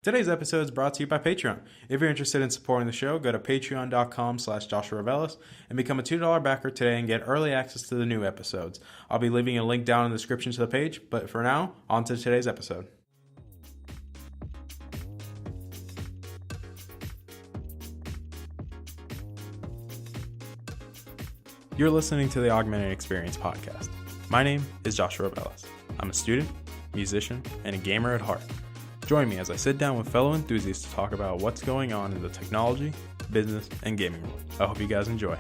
Today's episode is brought to you by Patreon. If you're interested in supporting the show, go to patreon.com/Joshua Revelis and become a $2 backer today and get early access to the new episodes. I'll be leaving a link down in the description to the page, but for now, on to today's episode. You're listening to the Augmented Experience podcast. My name is Joshua Revelis. I'm a student, musician, and a gamer at heart. Join me as I sit down with fellow enthusiasts to talk about what's going on in the technology, business, and gaming world. I hope you guys enjoy.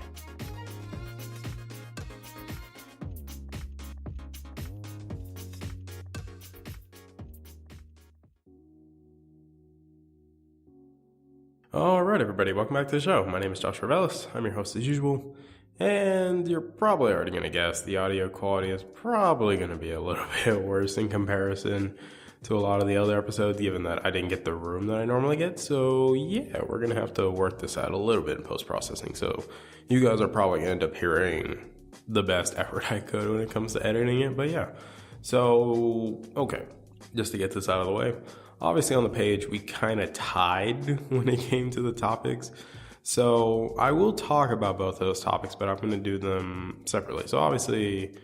Alright everybody, welcome back to the show. My name is Joshua Revelis. I'm your host as usual. And you're probably already going to guess the audio quality is probably going to be a little bit worse in comparison to a lot of the other episodes, given that I didn't get the room that I normally get. So yeah, we're going to have to work this out a little bit in post-processing. So you guys are probably going to end up hearing the best effort I could when it comes to editing it. But yeah, so okay, just to get this out of the way. Obviously on the page, we kind of tied when it came to the topics. So I will talk about both of those topics, but I'm going to do them separately. So obviously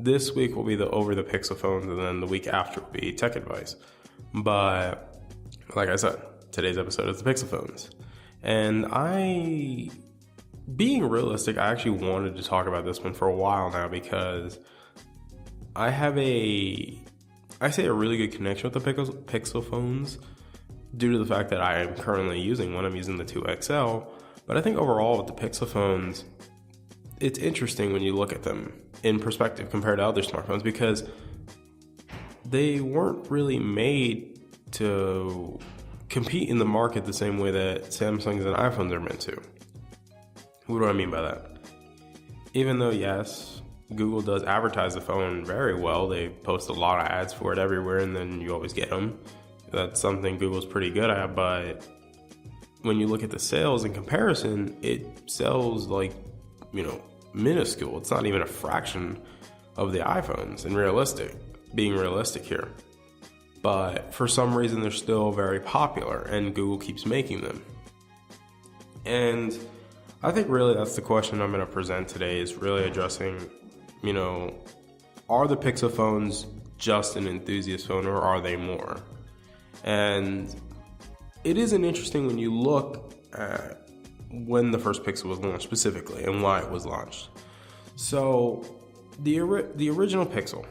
this week will be the over the Pixel phones, and then the week after will be tech advice. But like I said, today's episode is the Pixel phones. And being realistic, I actually wanted to talk about this one for a while now because I have a really good connection with the Pixel phones due to the fact that I am currently using one. I'm using the 2XL. But I think overall with the Pixel phones, it's interesting when you look at them in perspective compared to other smartphones because they weren't really made to compete in the market the same way that Samsungs and iPhones are meant to. What do I mean by that? Even though, yes, Google does advertise the phone very well, they post a lot of ads for it everywhere and then you always get them. That's something Google's pretty good at, but when you look at the sales in comparison, it sells like, minuscule. It's not even a fraction of the iPhones being realistic here. But for some reason, they're still very popular and Google keeps making them. And I think really that's the question I'm going to present today is really addressing, are the Pixel phones just an enthusiast phone or are they more? And it isn't interesting when you look at when the first Pixel was launched specifically and why it was launched. So the original Pixel,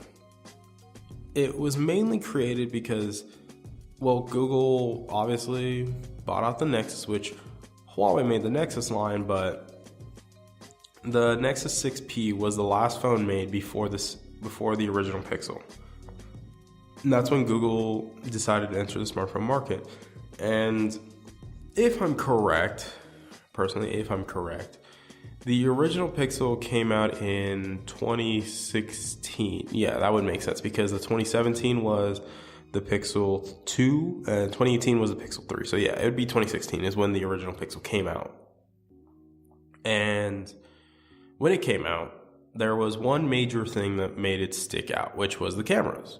it was mainly created because, Google obviously bought out the Nexus, which Huawei made the Nexus line, but the Nexus 6P was the last phone made before the original Pixel. And that's when Google decided to enter the smartphone market. And if I'm correct, the original Pixel came out in 2016. Yeah, that would make sense because the 2017 was the Pixel 2 and 2018 was the Pixel 3. So yeah, it would be 2016 is when the original Pixel came out. And when it came out, there was one major thing that made it stick out, which was the cameras.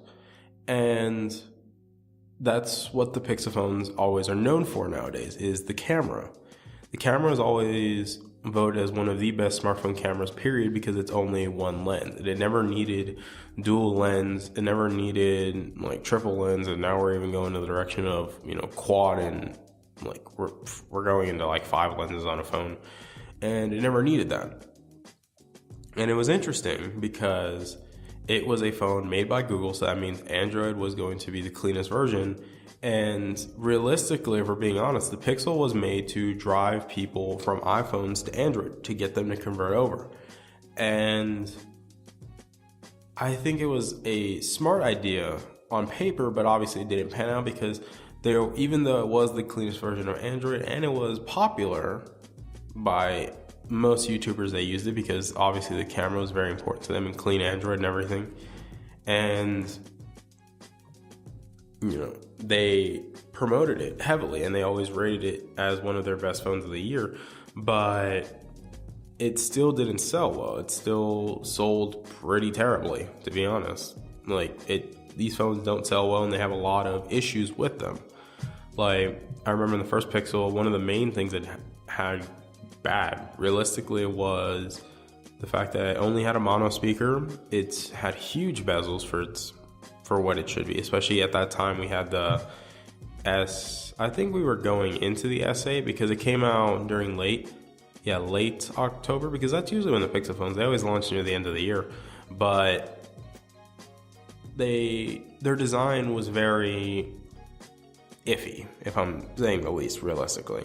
And that's what the Pixel phones always are known for nowadays, is the camera. The camera is always voted as one of the best smartphone cameras, period, because it's only one lens. It never needed dual lens. It never needed like triple lens. And now we're even going to the direction of, quad and like we're going into like 5 lenses on a phone. And it never needed that. And it was interesting because it was a phone made by Google, so that means Android was going to be the cleanest version. And realistically, if we're being honest, the Pixel was made to drive people from iPhones to Android to get them to convert over. And I think it was a smart idea on paper, but obviously it didn't pan out because even though it was the cleanest version of Android and it was popular by most YouTubers, they used it because obviously the camera was very important to them and clean Android and everything. And, they promoted it heavily and they always rated it as one of their best phones of the year. But it still didn't sell well. It still sold pretty terribly, to be honest. These phones don't sell well and they have a lot of issues with them. Like, I remember in the first Pixel, one of the main things that had bad, realistically, was the fact that it only had a mono speaker. It had huge bezels for what it should be, especially at that time. We had the I think we were going into the S8 because it came out during late October, because that's usually when the Pixel phones, they always launch near the end of the year. But their design was very iffy, if I'm saying the least, realistically.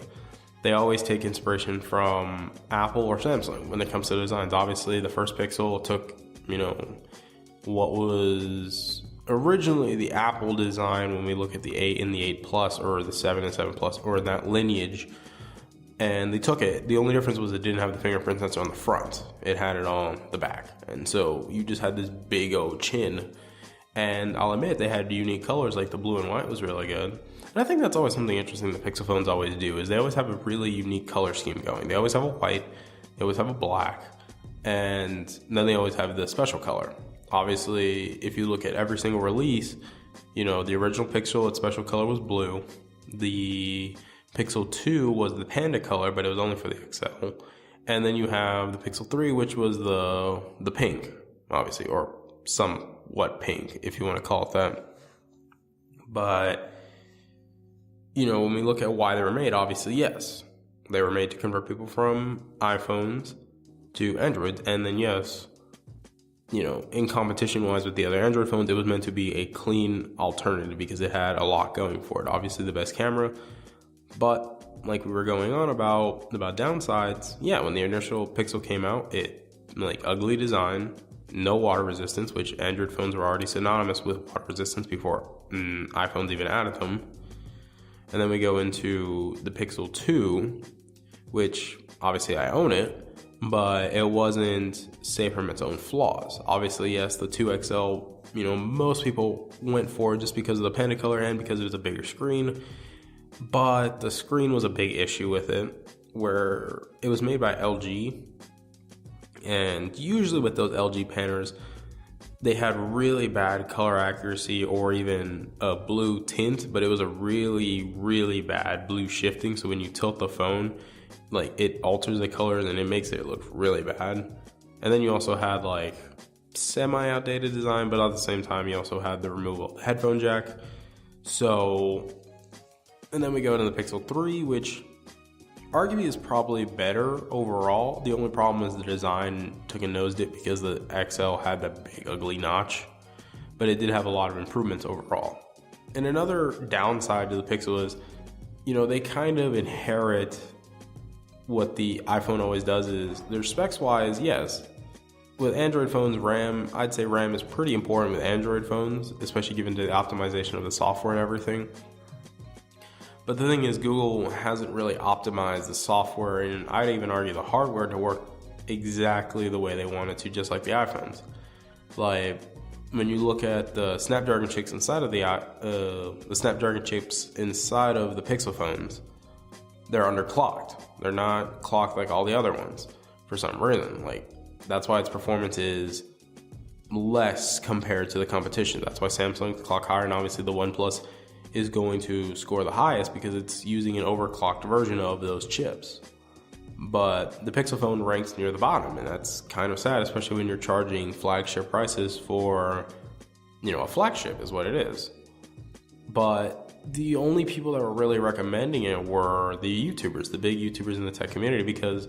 They always take inspiration from Apple or Samsung when it comes to designs. Obviously, the first Pixel took, what was originally the Apple design when we look at the 8 and the 8 Plus, or the 7 and 7 Plus, or that lineage, and they took it. The only difference was it didn't have the fingerprint sensor on the front. It had it on the back. And so you just had this big old chin. And I'll admit, they had unique colors, like the blue and white was really good. And I think that's always something interesting that Pixel phones always do, is they always have a really unique color scheme going. They always have a white, they always have a black, and then they always have the special color. Obviously, if you look at every single release, the original Pixel, its special color was blue. The Pixel 2 was the panda color, but it was only for the XL. And then you have the Pixel 3, which was the pink, obviously, or somewhat pink, if you want to call it that. But, when we look at why they were made, obviously, yes, they were made to convert people from iPhones to Androids. And then, yes, in competition-wise with the other Android phones, it was meant to be a clean alternative because it had a lot going for it. Obviously, the best camera. But like we were going on about downsides, when the initial Pixel came out, it ugly design, no water resistance, which Android phones were already synonymous with water resistance before iPhones even added them. And then we go into the Pixel 2, which obviously I own it, but it wasn't safe from its own flaws. Obviously, yes, the 2XL, most people went for it just because of the panda color and because it was a bigger screen. But the screen was a big issue with it, where it was made by LG. And usually with those LG panners, they had really bad color accuracy or even a blue tint, but it was a really, really bad blue shifting. So when you tilt the phone, it alters the colors and it makes it look really bad. And then you also had semi-outdated design, but at the same time, you also had the removable headphone jack. And then we go to the Pixel 3, which arguably is probably better overall. The only problem is the design took a nose dip because the XL had that big ugly notch, but it did have a lot of improvements overall. And another downside to the Pixel is, they kind of inherit what the iPhone always does. Is their specs wise, yes. With Android phones, I'd say RAM is pretty important with Android phones, especially given to the optimization of the software and everything. But the thing is, Google hasn't really optimized the software, and I'd even argue the hardware, to work exactly the way they want it to, just like the iPhones. When you look at the Snapdragon chips inside of the Snapdragon chips inside of the Pixel phones, they're underclocked. They're not clocked like all the other ones for some reason. That's why its performance is less compared to the competition. That's why Samsung's clock higher, and obviously the OnePlus is going to score the highest because it's using an overclocked version of those chips. But the Pixel phone ranks near the bottom, and that's kind of sad, especially when you're charging flagship prices for, a flagship is what it is. But the only people that were really recommending it were the YouTubers, the big YouTubers in the tech community, because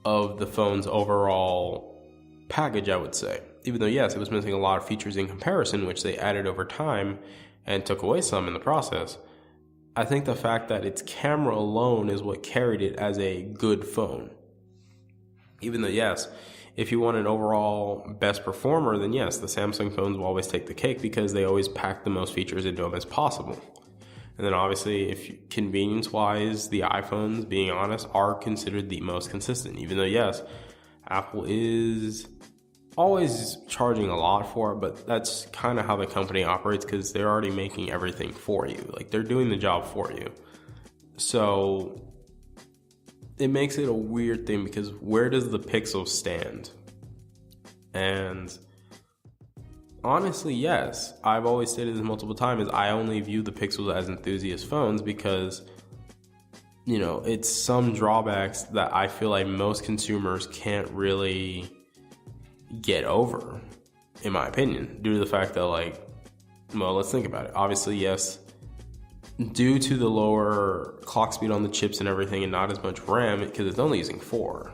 of the phone's overall package, I would say. Even though, yes, it was missing a lot of features in comparison, which they added over time and took away some in the process. I think the fact that its camera alone is what carried it as a good phone. Even though, yes, if you want an overall best performer, then yes, the Samsung phones will always take the cake because they always pack the most features into them as possible. And then obviously, if convenience-wise, the iPhones, being honest, are considered the most consistent. Even though, yes, Apple is always charging a lot for it, but that's kind of how the company operates because they're already making everything for you. They're doing the job for you. So it makes it a weird thing because where does the Pixel stand? And honestly, yes. I've always stated this multiple times. I only view the Pixels as enthusiast phones because, it's some drawbacks that I feel like most consumers can't really get over, in my opinion, due to the fact that, let's think about it. Obviously, yes, due to the lower clock speed on the chips and everything and not as much RAM, because it's only using 4,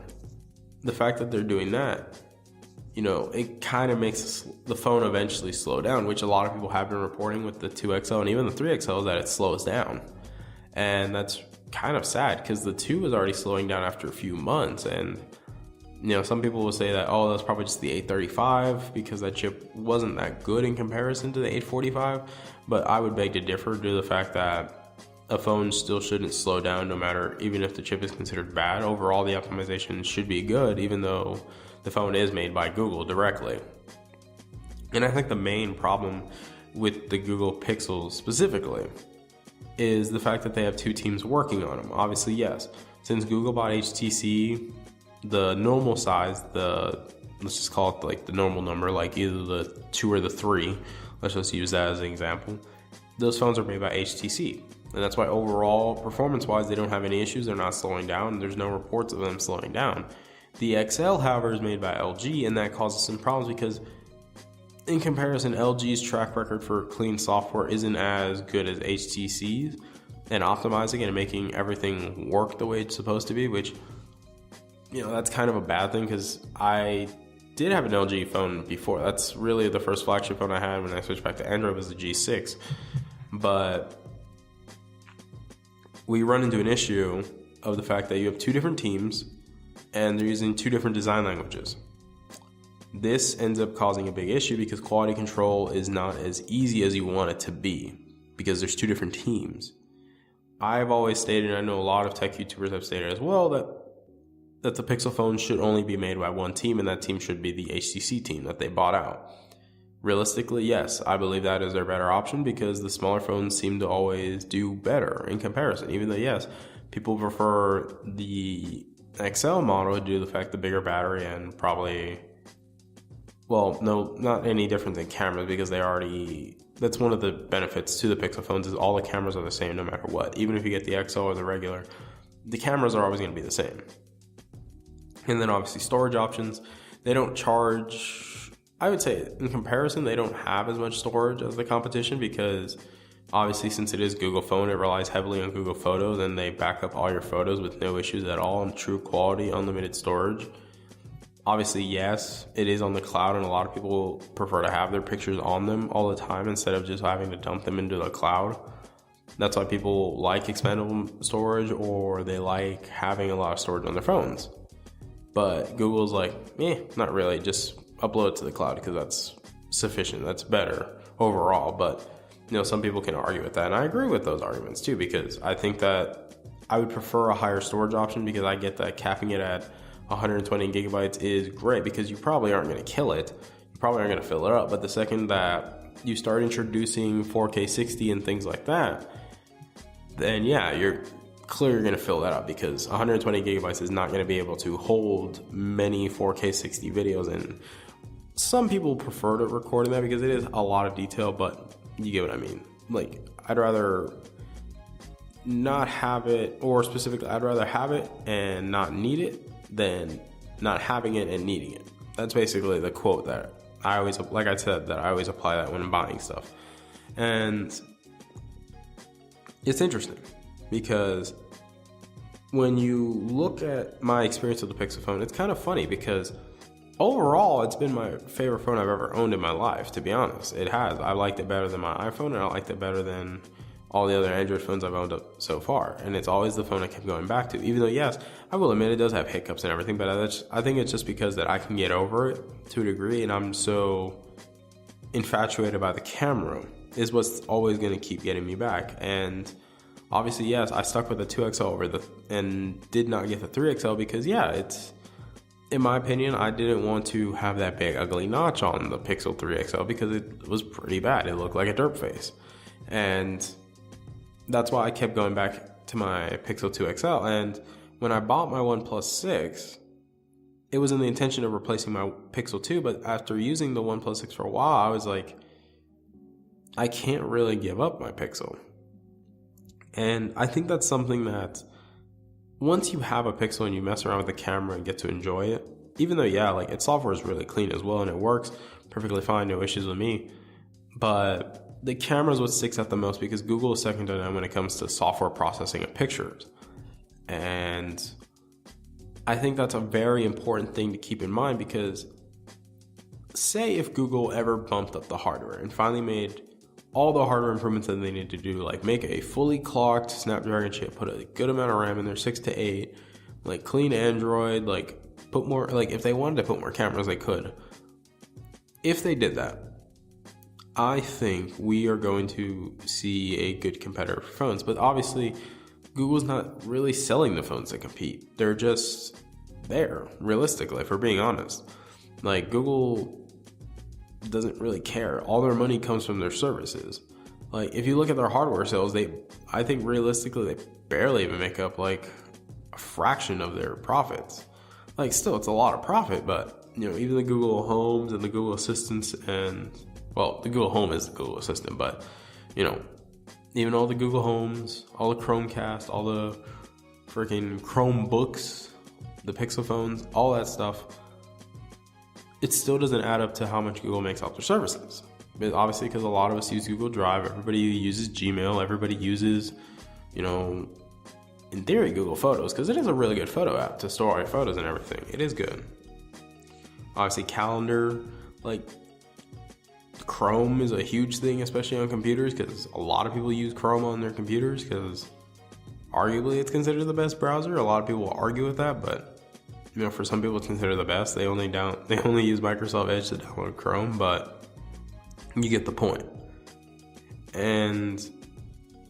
the fact that they're doing that, it kind of makes the phone eventually slow down, which a lot of people have been reporting with the 2XL and even the 3XL, that it slows down. And that's kind of sad because the 2 is already slowing down after a few months. And, some people will say that, that's probably just the 835 because that chip wasn't that good in comparison to the 845. But I would beg to differ due to the fact that a phone still shouldn't slow down no matter, even if the chip is considered bad. Overall, the optimization should be good, even though the phone is made by Google directly. And I think the main problem with the Google Pixels specifically is the fact that they have 2 teams working on them. Obviously, yes, since Google bought HTC, the normal size, let's just call it the normal number, like either the 2 or the 3, let's just use that as an example, those phones are made by HTC. And that's why overall, performance-wise, they don't have any issues. They're not slowing down. There's no reports of them slowing down. The XL, however, is made by LG, and that causes some problems because in comparison, LG's track record for clean software isn't as good as HTC's and optimizing and making everything work the way it's supposed to be, which, that's kind of a bad thing because I did have an LG phone before. That's really the first flagship phone I had when I switched back to Android was the G6. But we run into an issue of the fact that you have 2 different teams and they're using 2 different design languages. This ends up causing a big issue because quality control is not as easy as you want it to be because there's 2 different teams. I've always stated, and I know a lot of tech YouTubers have stated as well, that the Pixel phone should only be made by one team, and that team should be the HTC team that they bought out. Realistically, yes, I believe that is their better option because the smaller phones seem to always do better in comparison, even though, yes, people prefer the XL model due to the fact the bigger battery and probably, not any different than cameras because that's one of the benefits to the Pixel phones is all the cameras are the same no matter what. Even if you get the XL or the regular, the cameras are always going to be the same. And then obviously storage options, they don't charge, I would say in comparison, they don't have as much storage as the competition because obviously since it is Google phone, it relies heavily on Google Photos and they back up all your photos with no issues at all and true quality, unlimited storage. Obviously, yes, it is on the cloud and a lot of people prefer to have their pictures on them all the time instead of just having to dump them into the cloud. That's why people like expandable storage or they like having a lot of storage on their phones. But Google's not really, just upload it to the cloud because that's sufficient. That's better overall. But, some people can argue with that. And I agree with those arguments too, because I think that I would prefer a higher storage option because I get that capping it at 120 gigabytes is great because you probably aren't going to kill it. You probably aren't going to fill it up. But the second that you start introducing 4K 60 and things like that, then yeah, you're clearly going to fill that up because 120 gigabytes is not going to be able to hold many 4K 60 videos. And some people prefer to record in that because it is a lot of detail, but you get what I mean. I'd rather not have it, or specifically, I'd rather have it and not need it than not having it and needing it. That's basically the quote that I always, like I said, that I always apply that when I'm buying stuff. And it's interesting because when you look at my experience with the Pixel phone, it's kind of funny because overall, it's been my favorite phone I've ever owned in my life, to be honest. It has. I liked it better than my iPhone, and I liked it better than all the other Android phones I've owned up so far. And it's always the phone I kept going back to. Even though, yes, I will admit it does have hiccups and everything, but I think it's just because that I can get over it to a degree, and I'm so infatuated by the camera is what's always going to keep getting me back. And obviously, yes, I stuck with the 2XL and did not get the 3XL because, yeah, it's, in my opinion, I didn't want to have that big ugly notch on the Pixel 3XL because it was pretty bad. It looked like a derp face. And that's why I kept going back to my Pixel 2XL. And when I bought my OnePlus 6, it was in the intention of replacing my Pixel 2, but after using the OnePlus 6 for a while, I was like, I can't really give up my Pixel. And I think that's something that once you have a Pixel and you mess around with the camera and get to enjoy it, even though, yeah, like its software is really clean as well and it works perfectly fine, no issues with me, but the camera is what sticks out the most because Google is second to none when it comes to software processing of pictures. And I think that's a very important thing to keep in mind because say if Google ever bumped up the hardware and finally made all the hardware improvements that they need to do, like make a fully clocked Snapdragon chip, put a good amount of RAM in there, 6 to 8, like clean Android, like put more, like if they wanted to put more cameras, they could. If they did that, I think we are going to see a good competitor for phones. But obviously, Google's not really selling the phones that compete. They're just there, realistically, if we're being honest. Like, Google doesn't really care. All their money comes from their services. Like, if you look at their hardware sales, I think realistically, they barely even make up, like, a fraction of their profits. Like, still, it's a lot of profit, but, you know, even the Google Homes and the Google Assistants and, well, the Google Home is the Google Assistant, but, you know, even all the Google Homes, all the Chromecast, all the freaking Chromebooks, the Pixel phones, all that stuff, it still doesn't add up to how much Google makes off their services. But obviously, because a lot of us use Google Drive, everybody uses Gmail, everybody uses, you know, in theory, Google Photos, because it is a really good photo app to store all your photos and everything. It is good. Obviously, Calendar, like, Chrome is a huge thing, especially on computers, because a lot of people use Chrome on their computers, because arguably it's considered the best browser. A lot of people will argue with that, but, you know, for some people it's considered the best. They only use Microsoft Edge to download Chrome, but you get the point. And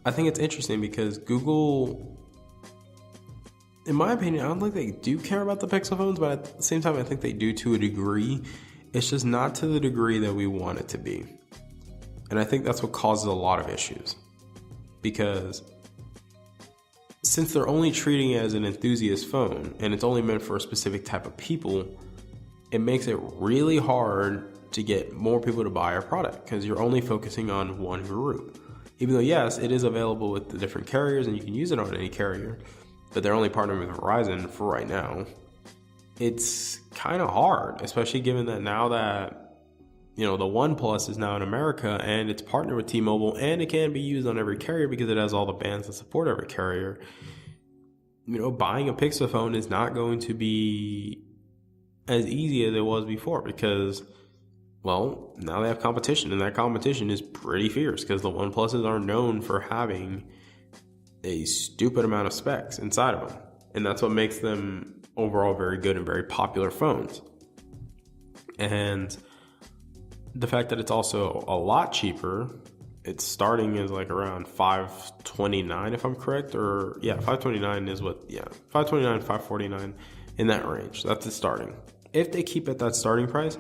I think it's interesting because Google, in my opinion, I don't think they do care about the Pixel phones, but at the same time, I think they do to a degree. It's just not to the degree that we want it to be. And I think that's what causes a lot of issues. Because since they're only treating it as an enthusiast phone, and it's only meant for a specific type of people, it makes it really hard to get more people to buy our product because you're only focusing on one group. Even though, yes, it is available with the different carriers and you can use it on any carrier, but they're only partnering with Verizon for right now. It's kind of hard, especially given that now that, you know, the OnePlus is now in America and it's partnered with T-Mobile and it can be used on every carrier because it has all the bands that support every carrier. You know, buying a Pixel phone is not going to be as easy as it was before because, well, now they have competition and that competition is pretty fierce because the OnePluses are known for having a stupid amount of specs inside of them. And that's what makes them overall very good and very popular phones. And the fact that it's also a lot cheaper, it's starting as like around $529 if I'm correct, or yeah, $529 is what, yeah, $529, $549 in that range. That's the starting. If they keep at that starting price,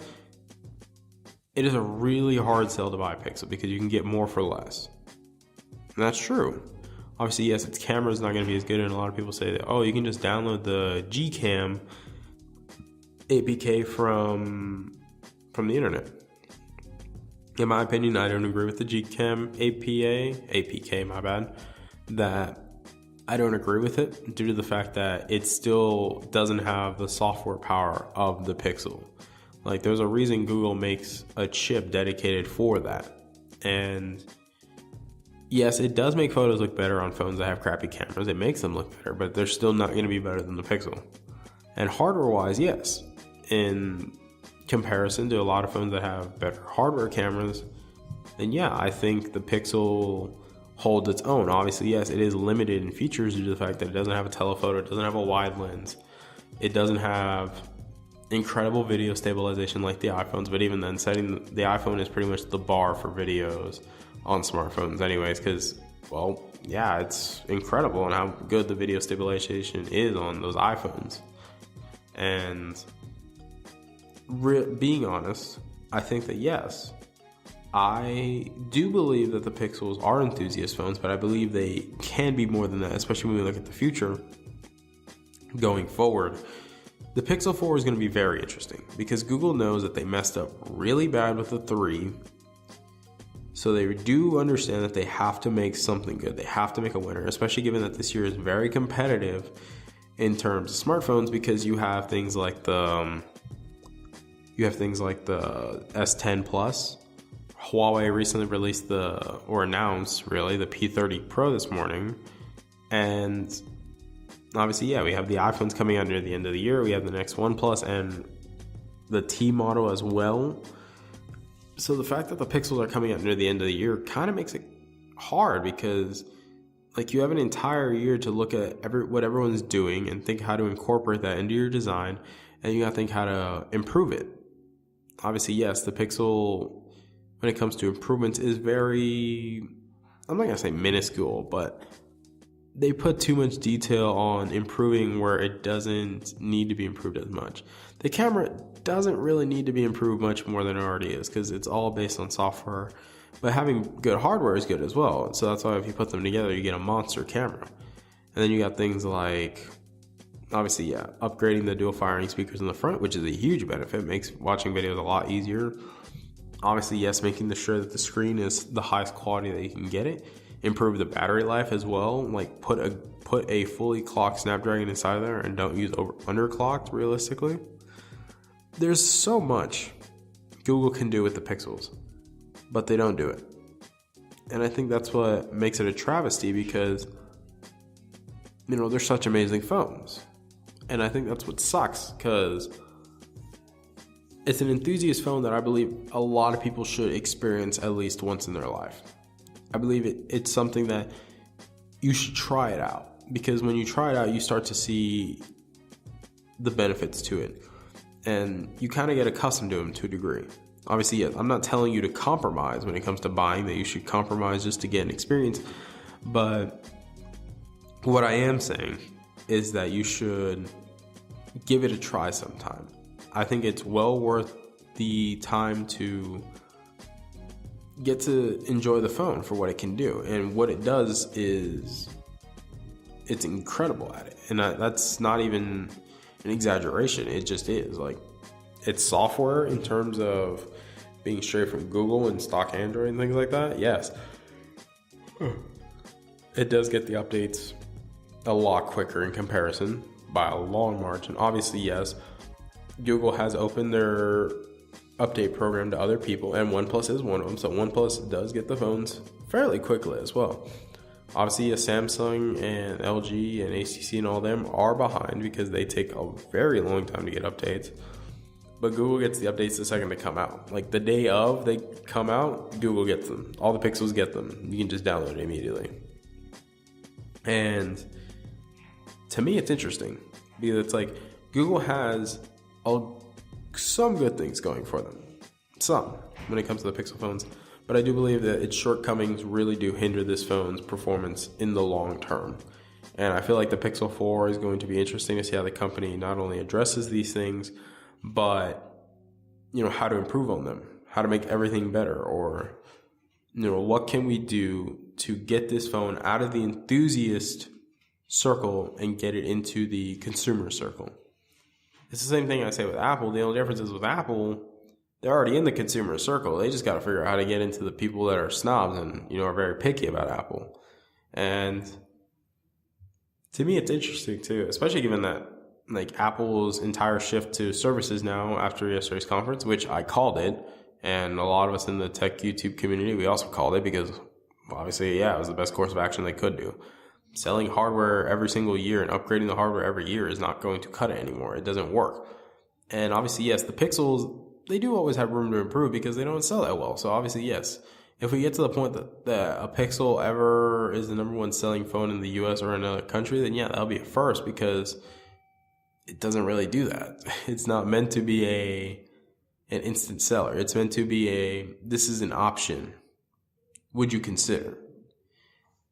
it is a really hard sell to buy a Pixel because you can get more for less. And that's true. Obviously, yes, its camera is not going to be as good, and a lot of people say that, oh, you can just download the Gcam APK from the internet. In my opinion, I don't agree with the Gcam APK, my bad, that I don't agree with it due to the fact that it still doesn't have the software power of the Pixel. Like, there's a reason Google makes a chip dedicated for that. And yes, it does make photos look better on phones that have crappy cameras. It makes them look better, but they're still not going to be better than the Pixel. And hardware-wise, yes. In comparison to a lot of phones that have better hardware cameras, then yeah, I think the Pixel holds its own. Obviously, yes, it is limited in features due to the fact that it doesn't have a telephoto, it doesn't have a wide lens, it doesn't have incredible video stabilization like the iPhones, but even then, setting the iPhone is pretty much the bar for videos on smartphones anyways, because, well, yeah, it's incredible on how good the video stabilization is on those iPhones. And being honest, I think that yes, I do believe that the Pixels are enthusiast phones, but I believe they can be more than that, especially when we look at the future going forward. The Pixel 4 is going to be very interesting because Google knows that they messed up really bad with the 3. So they do understand that they have to make something good. They have to make a winner, especially given that this year is very competitive in terms of smartphones, because you have things like the S10 Plus. Huawei recently released announced the P30 Pro this morning. And obviously, we have the iPhones coming out near the end of the year. We have the next OnePlus and the T model as well. So the fact that the Pixels are coming out near the end of the year kind of makes it hard, because you have an entire year to look at what everyone's doing and think how to incorporate that into your design, and you got to think how to improve it. Obviously, yes, the Pixel, when it comes to improvements, is very, I'm not going to say minuscule, but they put too much detail on improving where it doesn't need to be improved as much. The camera doesn't really need to be improved much more than it already is, because it's all based on software. But having good hardware is good as well. So that's why if you put them together, you get a monster camera. And then you got things like, obviously, upgrading the dual firing speakers in the front, which is a huge benefit. Makes watching videos a lot easier. Obviously, yes, making sure that the screen is the highest quality that you can get it. Improve the battery life as well. Put a fully clocked Snapdragon inside there and don't use underclocked realistically. There's so much Google can do with the Pixels, but they don't do it. And I think that's what makes it a travesty, because they're such amazing phones. And I think that's what sucks, because it's an enthusiast phone that I believe a lot of people should experience at least once in their life. I believe it's something that you should try it out, because when you try it out, you start to see the benefits to it, and you kind of get accustomed to them to a degree. Obviously, yes, I'm not telling you to compromise when it comes to buying, that you should compromise just to get an experience, but what I am saying is that you should give it a try sometime. I think it's well worth the time to get to enjoy the phone for what it can do. And what it does is it's incredible at it. And that's not even an exaggeration. It just is. It's software in terms of being straight from Google and stock Android and things like that. Yes. It does get the updates a lot quicker in comparison by a long margin. Obviously, yes, Google has opened their update program to other people, and OnePlus is one of them. So OnePlus does get the phones fairly quickly as well. Obviously, Samsung and LG and HTC and all them are behind because they take a very long time to get updates. But Google gets the updates the second they come out. The day of they come out, Google gets them. All the Pixels get them. You can just download it immediately. And to me, it's interesting because it's Google has some good things going for them. Some, when it comes to the Pixel phones. But I do believe that its shortcomings really do hinder this phone's performance in the long term. And I feel like the Pixel 4 is going to be interesting to see how the company not only addresses these things, but how to improve on them, how to make everything better, or what can we do to get this phone out of the enthusiast circle and get it into the consumer circle. It's the same thing I say with Apple. The only difference is with Apple, they're already in the consumer circle. They just got to figure out how to get into the people that are snobs and are very picky about Apple. And to me, it's interesting too, especially given that Apple's entire shift to services now after yesterday's conference, which I called it, and a lot of us in the tech YouTube community, we also called it because obviously, it was the best course of action they could do. Selling hardware every single year and upgrading the hardware every year is not going to cut it anymore. It doesn't work. And obviously, yes, the Pixels, they do always have room to improve because they don't sell that well. So obviously, yes, if we get to the point that a Pixel ever is the number one selling phone in the US or another country, then that'll be a first, because it doesn't really do that. It's not meant to be an instant seller. It's meant to be this is an option. Would you consider?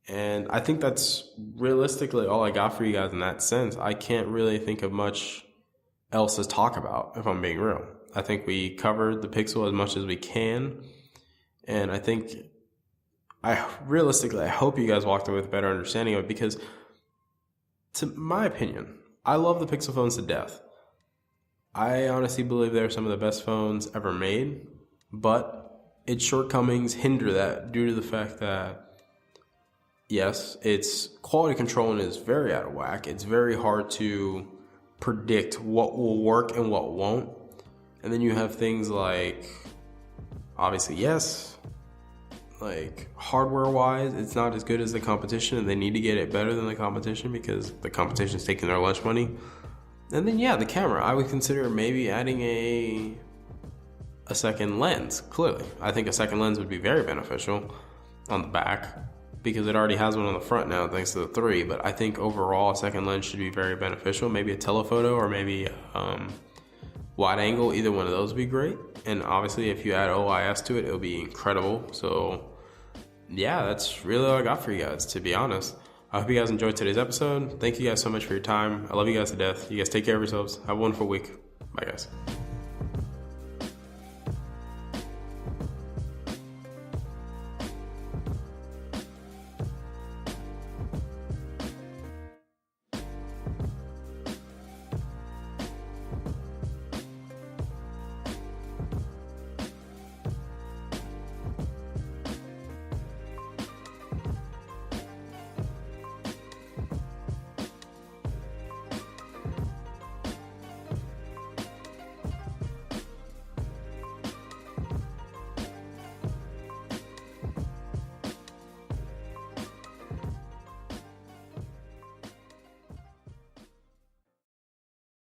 And I think that's realistically all I got for you guys in that sense. I can't really think of much else to talk about, if I'm being real. I think we covered the Pixel as much as we can. And I think, I hope you guys walked away with a better understanding of it, because to my opinion, I love the Pixel phones to death. I honestly believe they're some of the best phones ever made, but its shortcomings hinder that due to the fact that, yes, its quality control is very out of whack. It's very hard to predict what will work and what won't. And then you have things like, obviously, yes, like hardware wise, it's not as good as the competition, and they need to get it better than the competition because the competition is taking their lunch money. And then, yeah, the camera. I would consider maybe adding a second lens, clearly. I think a second lens would be very beneficial on the back because it already has one on the front now thanks to the 3. But I think overall a second lens should be very beneficial. Maybe a telephoto or maybe wide angle. Either one of those would be great. And obviously if you add OIS to it, it'll be incredible. So yeah, that's really all I got for you guys, to be honest. I hope you guys enjoyed today's episode. Thank you guys so much for your time. I love you guys to death. You guys take care of yourselves. Have a wonderful week. Bye, guys.